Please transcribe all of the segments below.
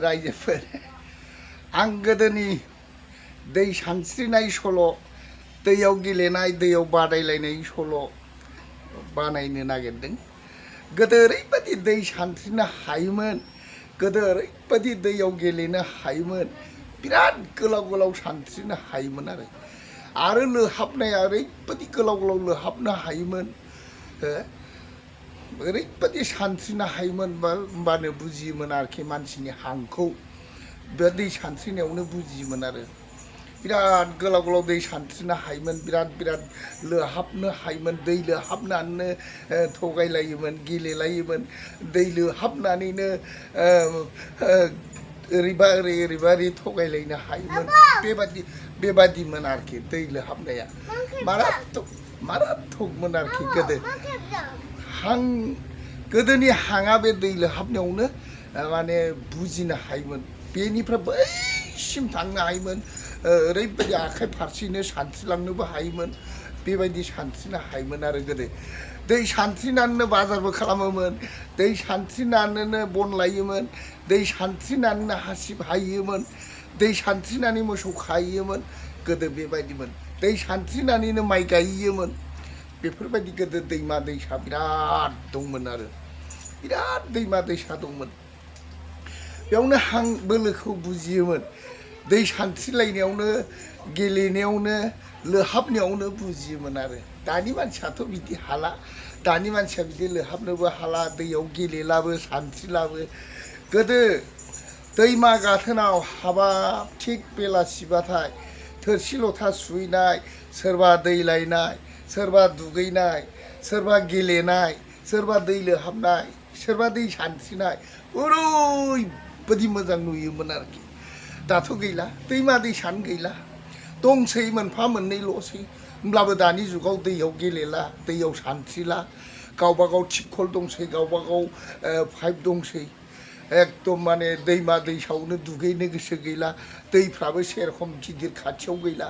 रायजोफोर आं गोदोनि दै सानस्रिनाय सल' दैयाव गेलेनाय दैयाव बादायलायनाय सल' बानायनो नागिरदों। गोदो ओरैबायदि दै सानस्रिनो हायोमोन, गोदो ओरैबायदि दैयाव गेलेनो हायोमोन, बिराद गोलाव गोलाव सानस्रिनो हायोमोन आरो लोहाबनाया ओरैबायदि गोलाव गोलाव लोहाबनो हायोमोन, ओरैबायदि सानस्रिनो हायोमोन होमबानो बुजियोमोन आरोखि मानसिनि हांखौ बे दै सानस्रिनायावनो बुजियोमोन आरो बिराद गोलाव गोलाव दै सानस्रिनो हायोमोन, बिराद लोहाबनो हायोमोन, दै लोहाबनानैनो थगायलायोमोन, गेलेलायोमोन, दै लोहाबनानैनो ओरैबा ओरै थगायलायनो हायोमोन। बेबादिमोन आरोखि दै लोहाबनाया माराथ'गमोन आरोखि गोदोनि हाङा बे दै लोहाबनायावनो माने बुजिनो हायोमोन, बेनिफ्राय बैसिम थांनो हायोमोन, ओरैबायदि आखाइ फारसेनो सानस्रिलांनोबो हायोमोन, बेबायदि सानस्रिनो हायोमोन आरो गोदो। दै सानस्रिनानैनो बाजारबो खालामोमोन, दै सानस्रिनानैनो बन लायोमोन, दै सानस्रिनानैनो हासिब हायोमोन, दै सानस्रिनानै मोसौ खायोमोन, गोदो बेबायदिमोन। दै सानस्रिनानैनो माइ गायोमोन। बेफोरबायदि गोदो दैमा दैसा बिराद दंमोन आरो बिराद दैमा दैसा दंमोन। बेयावनो हां बोलोखौ बुजियोमोन, दै सानस्रिलायनायावनो गेलेनायावनो लोहाबनायावनो बुजियोमोन आरो दानि मानसियाथ' बिदि हाला, दानि मानसिया बिदि लोहाबनोबो हाला, दैयाव गेलेलाबो सानस्रिलाबो। गोदो दैमा गाथोनाव हाबाब थिग बेलासिबाथाय थोरसि लथा सुहैनाय, सोरबा दै लायनाय, सोरबा दुगैनाय, सोरबा गेलेनाय, सोरबा दै लोहाबनाय, सोरबा दै सानस्रिनाय, ओरैबायदि मोजां नुयोमोन आरोखि। दाथ' गैला, दैमा दैसानो गैला, दंसै मोनफा मोननैल'सै, होमब्लाबो दानि जुगाव दैयाव गेलेला, दैयाव सानस्रिला, गावबा गाव टिपकल दंसै, गावबा गाव पाइप दंसै, एकदम माने दैमा दैसायावनो दुगैनो गोसो गैला, दैफ्राबो सेरखम गिदिर खाथियाव गैला,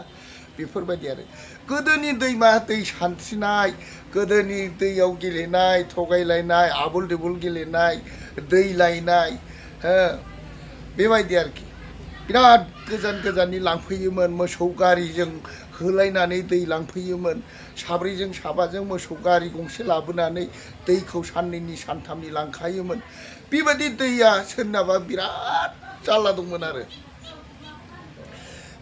बेफोरबायदि आरो गोदोनि दैमा दै सानस्रिनाय, गोदोनि दैयाव गेलेनाय, थगायलायनाय, आबोल दिबोल गेलेनाय, दै लायनाय, बेबायदि आरोखि बिराद गोजान गोजाननि लांफैयोमोन, मोसौ गारिजों होलायनानै दै लांफैयोमोन, साब्रैजों साबाजों मोसौ गारि गंसे लाबोनानै दैखौ साननैनि सानथामनि लांखायोमोन। बेबायदि दैया सोरनाबा बिराद जारला दंमोन आरो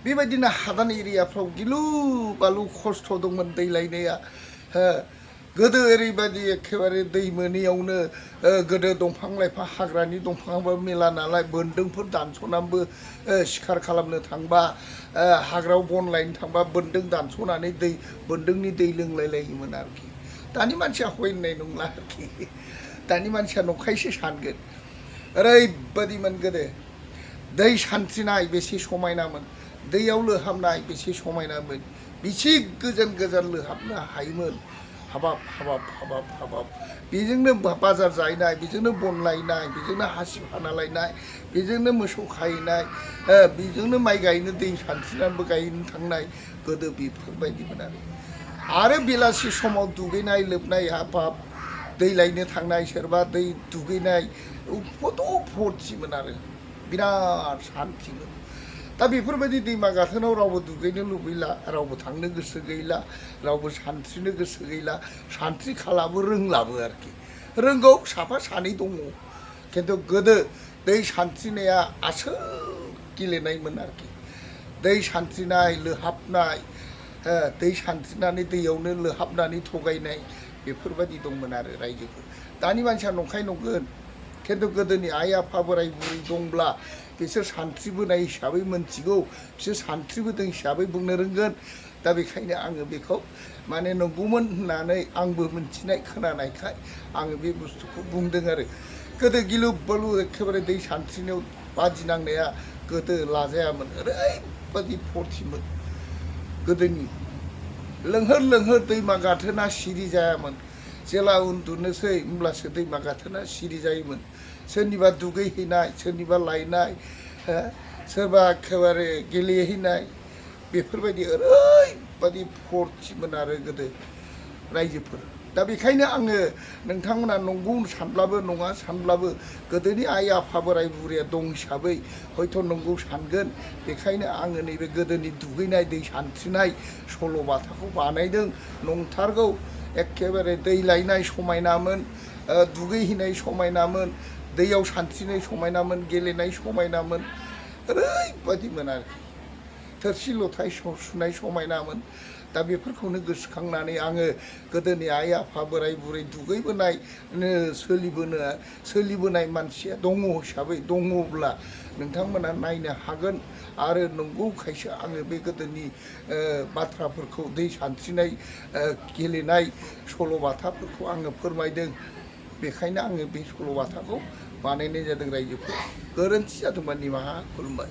बेबायदिनो हादान एरियाफ्राव गिलु बालु खस्थ' दंमोन दै लायनाया। गोदो ओरैबायदि एखेबारे दै मोनैयावनो गोदो दंफां लाइफां हाग्रानि दंफाङाबो मेला नालाय, बोन्दोंफोर दानस'नानैबो सिखार खालामनो थांबा, हाग्रायाव बन लायनो थांबा बोन्दों दानस'नानै बोन्दोंनि दै लोंलायलायोमोन आरोखि। दानि मानसिया हयनाय नंला आरोखि, दानि मानसिया नंखायसो सानगोन। ओरैबायदिमोन गोदो दै सानस्रिनाय बेसे समायनामोन, दैयाव लोहाबनाय बेसे समायनामोन, बेसे गोजान गोजान लोहाबनो हायोमोन, हाबाब बेजोंनो बाजार जाहैनाय, बेजोंनो बन लायनाय, बेजोंनो हासिब हाना लायनाय, बेजोंनो मोसौ खाहैनाय, बेजोंनो माइ गायनो दै सानस्रिनानैबो गायनो थांनाय, गोदो बेफोरबायदिमोन आरो बेलासि समाव दुगैनाय लोबनाय, हाबाब दै लायनो थांनाय, सोरबा दै दुगैनाय, कत' फुरथिमोन आरो बिराद सान्थिमोन। दा बेफोरबायदि दैमा गाथोनाव रावबो दुगैनो लुबैला, रावबो थांनो गोसो गैला, रावबो सानस्रिनो गोसो गैला, सानस्रिखालाबो रोंलाबो आरोखि। रोंगौ साफा सानै दङ, खिन्थु गोदो दै सानस्रिनाया आसोल गेलेनायमोन आरोखि। दै सानस्रिनाय, लोहाबनाय, दै सानस्रिनानै दैयावनो लोहाबनानै थगायनाय, बेफोरबायदि दंमोन आरो रायजोफोर। दानि मानसिया नंखाय नंगोन, खिन्थु गोदोनि आइ आफा बोराय बुरै दंब्ला बिसोर सानस्रिबोनाय हिसाबै मोनथिगौ, बिसोर सानस्रिबोदों हिसाबै बुंनो रोंगोन। दा बेखायनो आङो बेखौ माने नंगौमोन होननानै आंबो मोनथिनाय खोनानायखाय आङो बे बुस्थुखौ बुंदों आरो। गोदो गिलु बालु एखेबारे दै सानस्रिनायाव बादिनांनाया गोदो लाजायामोन, ओरैबायदि फुरथिमोन गोदोनि। लोंहोर दैमा गाथोना सिरि जायामोन, जेला उन्दुनोसै होमब्लासो दैमा गाथोना सिरि जायोमोन। सोरनिबा दुगैहैनाय, सोरनिबा लायनाय, सोरबा एखेबारे गेलेहैनाय, बेफोरबायदि ओरैबायदि फुरथिमोन आरो गोदो रायजोफोर। दा बेखायनो आङो नोंथांमोना नंगौ सानब्लाबो नङा सानब्लाबो गोदोनि आइ आफा बोराय बुरैया दं हिसाबै हयथ' नंगौ सानगोन बेखायनो आङो नैबे गोदोनि दुगैनाय दै सानस्रिनाय सल'बाथाखौ बानायदों नंथारगौ एखेबारे दै लायनाय समायनामोन दुगैहैनाय समायनामोन दैयाव सानस्रिनाय समायनामोन गेलेनाय समायनामोन ओरैबायदिमोन आरोखि थोरसि लथाय सुनाय समायनामोन दा बेफोरखौनो गोसोखांनानै आङो गोदोनि आइ आफा बोराय बुरै दुगैबोनाय सोलिबोनाय मानसिया दङ हिसाबै दङब्ला नोंथांमोना नायनो हागोन आरो नंगौखायसो आङो बे गोदोनि बाथ्राफोरखौ दै सानस्रिनाय गेलेनाय सल'बाथाफोरखौ आङो फोरमायदों बेखायनो आङो बे सल'बाथाखौ बानायनाय जादों रायजोफोर गोरोन्थि जादोंबा निमाहा खुलुमबाय।